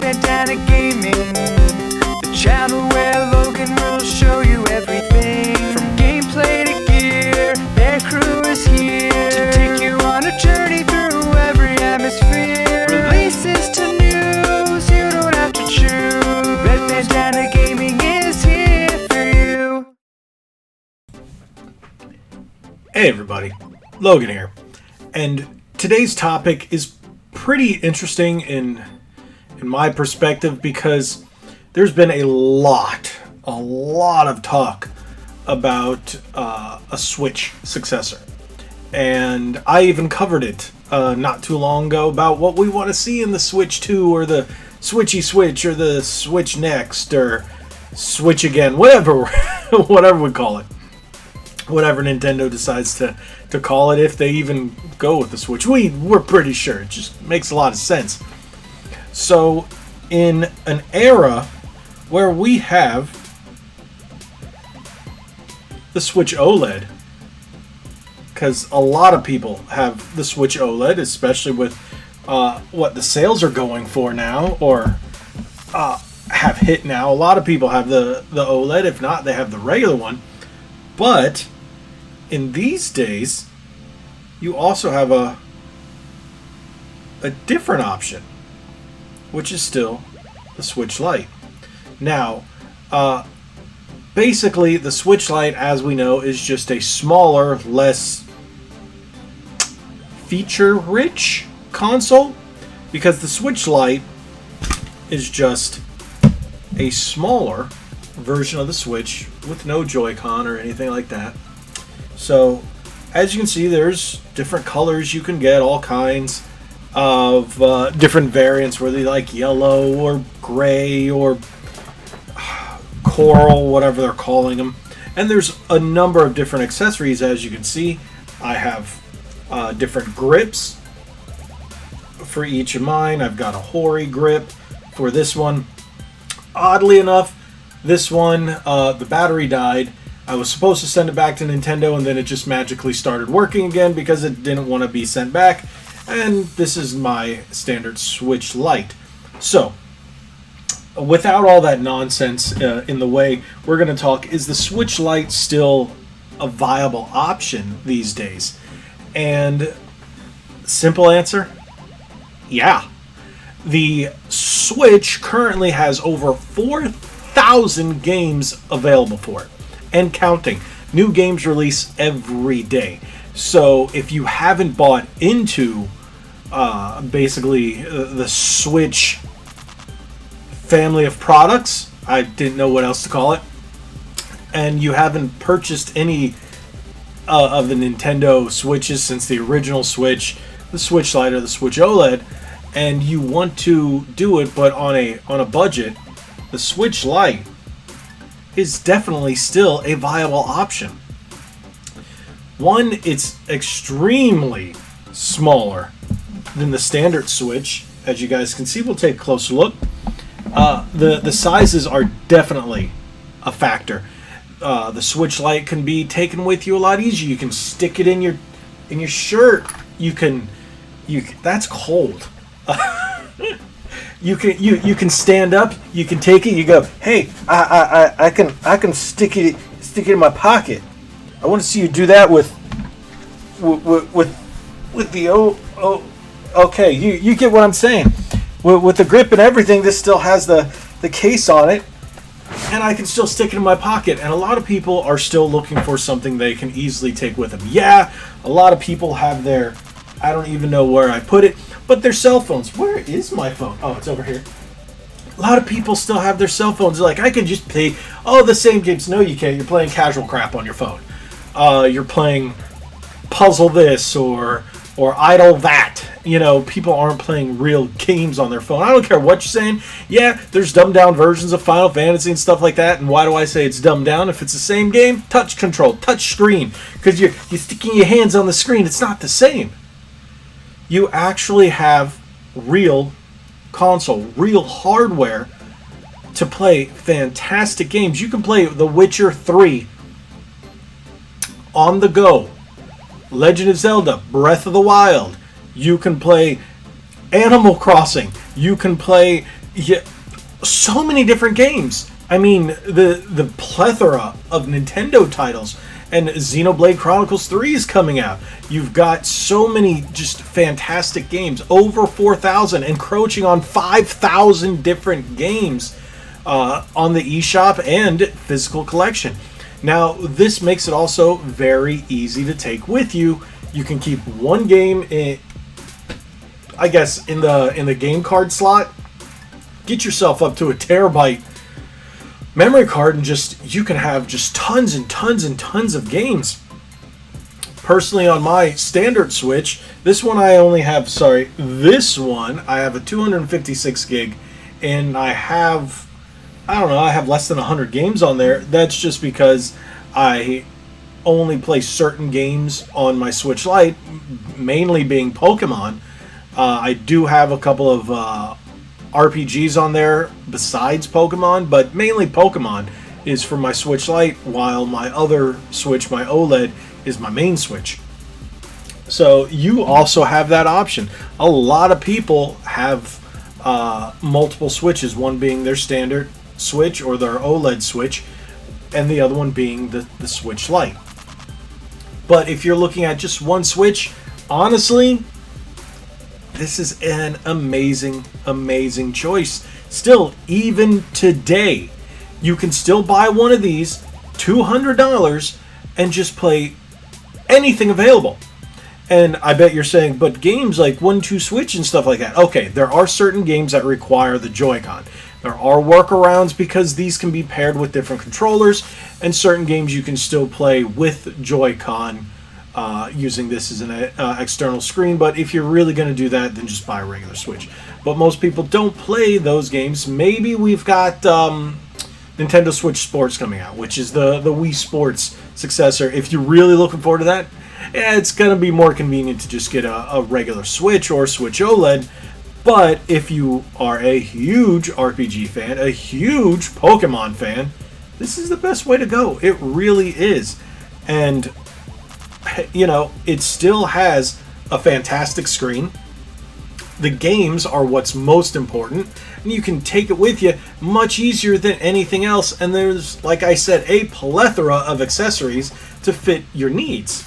Bandana Gaming, the channel where Logan will show you everything from gameplay to gear. Their crew is here to take you on a journey through every atmosphere. Releases to news, you don't have to choose. Red Bandana Gaming is here for you. Hey everybody, Logan here, and today's topic is pretty interesting in my perspective because there's been a lot of talk about a Switch successor, and I even covered it not too long ago about what we want to see in the Switch 2 or the Switchy Switch or the Switch Next or Switch again, whatever we call it. Whatever Nintendo decides to call it, if they even go with the Switch. We're pretty sure. It just makes a lot of sense. So, in an era where we have the Switch OLED, because a lot of people have the Switch OLED, especially with what the sales are going for now, or have hit now. A lot of people have the OLED. If not, they have the regular one. But in these days, you also have a different option, which is still the Switch Lite. Now, basically, the Switch Lite, as we know, is just a smaller, less feature-rich console, because the Switch Lite is just a smaller version of the Switch with no Joy-Con or anything like that. So, as you can see, there's different colors you can get, all kinds of different variants, whether you like yellow or gray or coral, whatever they're calling them. And there's a number of different accessories, as you can see. I have different grips for each of mine. I've got a Hori grip for this one. Oddly enough, this one, the battery died. I was supposed to send it back to Nintendo, and then it just magically started working again because it didn't want to be sent back. And this is my standard Switch Lite. So, without all that nonsense in the way, we're going to talk, is the Switch Lite still a viable option these days? And simple answer, yeah. The Switch currently has over 4,000 games available for it. And counting. New games release every day. So if you haven't bought into basically the Switch family of products, I didn't know what else to call it, and you haven't purchased any of the Nintendo Switches since the original Switch, the Switch Lite or the Switch OLED, and you want to do it but on a budget, the Switch Lite is definitely still a viable option. One, it's extremely smaller than the standard Switch, as you guys can see. We'll take a closer look. The sizes are definitely a factor. The Switch Lite can be taken with you a lot easier. You can stick it in your shirt. You can that's cold. You can stand up. You can take it. You go, hey, I can stick it in my pocket. I want to see you do that with the okay. You get what I'm saying. With the grip and everything, this still has the case on it, and I can still stick it in my pocket. And a lot of people are still looking for something they can easily take with them. Yeah, a lot of people have their, I don't even know where I put it, but their cell phones. Where is my phone? Oh, it's over here. A lot of people still have their cell phones. They're like, I can just play the same games. No, you can't. You're playing casual crap on your phone. You're playing puzzle this or idle that. You know, people aren't playing real games on their phone. I don't care what you're saying. Yeah, there's dumbed down versions of Final Fantasy and stuff like that. And why do I say it's dumbed down? If it's the same game, touch control, touch screen. Because you're sticking your hands on the screen. It's not the same. You actually have real console, real hardware to play fantastic games. You can play The Witcher 3 on the go. Legend of Zelda, Breath of the Wild. You can play Animal Crossing. You can play Yeah, so many different games. I mean, the plethora of Nintendo titles, and Xenoblade Chronicles 3 is coming out. You've got so many just fantastic games, over 4,000, encroaching on 5,000 different games on the eShop and physical collection. Now, this makes it also very easy to take with you. You can keep one game in, I guess, in the game card slot. Get yourself up to a terabyte memory card, and just you can have just tons and tons and tons of games. Personally, on my standard Switch, this one I have a 256 gig, and I have less than 100 games on there. That's just because I only play certain games on my Switch Lite, mainly being Pokemon. I do have a couple of RPGs on there besides Pokemon, but mainly Pokemon is for my Switch Lite, while my other Switch, my OLED, is my main Switch. So you also have that option. A lot of people have multiple Switches, one being their standard Switch or their OLED Switch, and the other one being the Switch Lite. But if you're looking at just one Switch, honestly, this is an amazing, amazing choice. Still, even today, you can still buy one of these, $200, and just play anything available. And I bet you're saying, but games like 1-2 Switch and stuff like that. Okay, there are certain games that require the Joy-Con. There are workarounds because these can be paired with different controllers, and certain games you can still play with Joy-Con using this as an external screen. But if you're really going to do that, then just buy a regular Switch. But most people don't play those games. Maybe we've got Nintendo Switch Sports coming out, which is the Wii Sports successor. If you're really looking forward to that, yeah, it's going to be more convenient to just get a regular Switch or Switch OLED. But if you are a huge RPG fan, a huge Pokemon fan, this is the best way to go. It really is. And, you know, it still has a fantastic screen. The games are what's most important, and you can take it with you much easier than anything else. And there's, like I said, a plethora of accessories to fit your needs.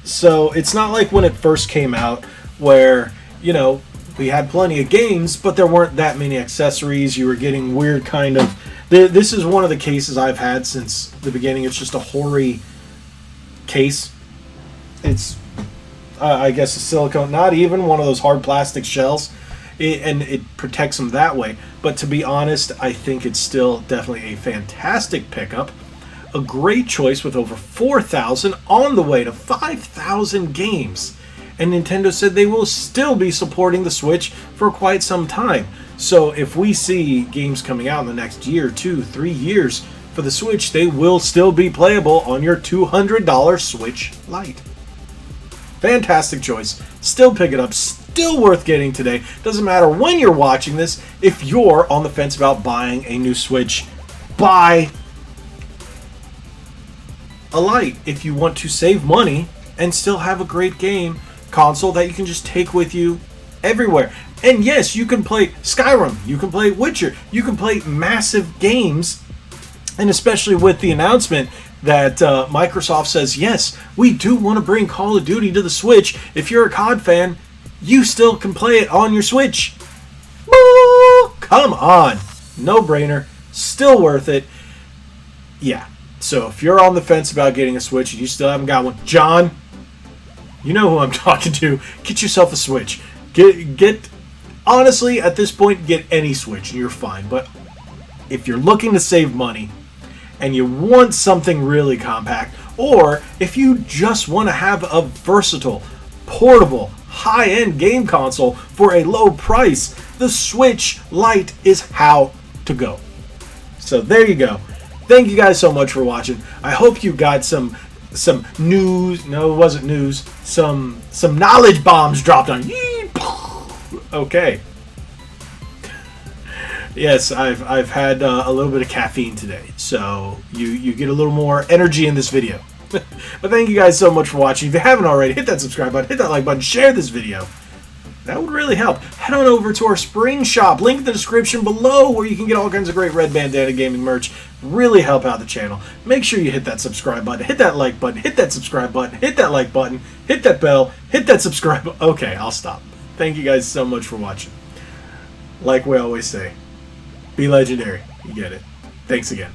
So it's not like when it first came out where, you know, we had plenty of games, but there weren't that many accessories. You were getting weird kind of... This is one of the cases I've had since the beginning. It's just a hoary case. It's, I guess, a silicone, not even one of those hard plastic shells. And it protects them that way. But to be honest, I think it's still definitely a fantastic pickup. A great choice with over 4,000 on the way to 5,000 games. And Nintendo said they will still be supporting the Switch for quite some time. So if we see games coming out in the next year, 2, 3 years for the Switch, they will still be playable on your $200 Switch Lite. Fantastic choice. Still pick it up. Still worth getting today. Doesn't matter when you're watching this. If you're on the fence about buying a new Switch, buy a Lite. If you want to save money and still have a great game console that you can just take with you everywhere. And yes, you can play Skyrim, you can play Witcher, you can play massive games. And especially with the announcement that Microsoft says, yes, we do want to bring Call of Duty to the Switch. If you're a COD fan, you still can play it on your Switch. Woo! Come on. No brainer. Still worth it. Yeah. So if you're on the fence about getting a Switch and you still haven't got one, John, you know who I'm talking to. Get yourself a Switch. Get honestly, at this point, get any Switch and you're fine. But if you're looking to save money and you want something really compact, or if you just want to have a versatile, portable, high-end game console for a low price, the Switch Lite is how to go. So there you go. Thank you guys so much for watching. I hope you got some news. No, it wasn't news. Some knowledge bombs dropped on you. Okay. Yes, I've had a little bit of caffeine today, so you get a little more energy in this video. But thank you guys so much for watching. If you haven't already, hit that subscribe button, hit that like button, share this video. That would really help. Head on over to our spring shop, link in the description below, where you can get all kinds of great Red Bandana Gaming merch. Really help out the channel. Make sure you hit that subscribe button, hit that like button, hit that subscribe button, hit that like button, hit that bell, hit that subscribe button. Okay, I'll stop. Thank you guys so much for watching. Like we always say, be legendary. You get it. Thanks again.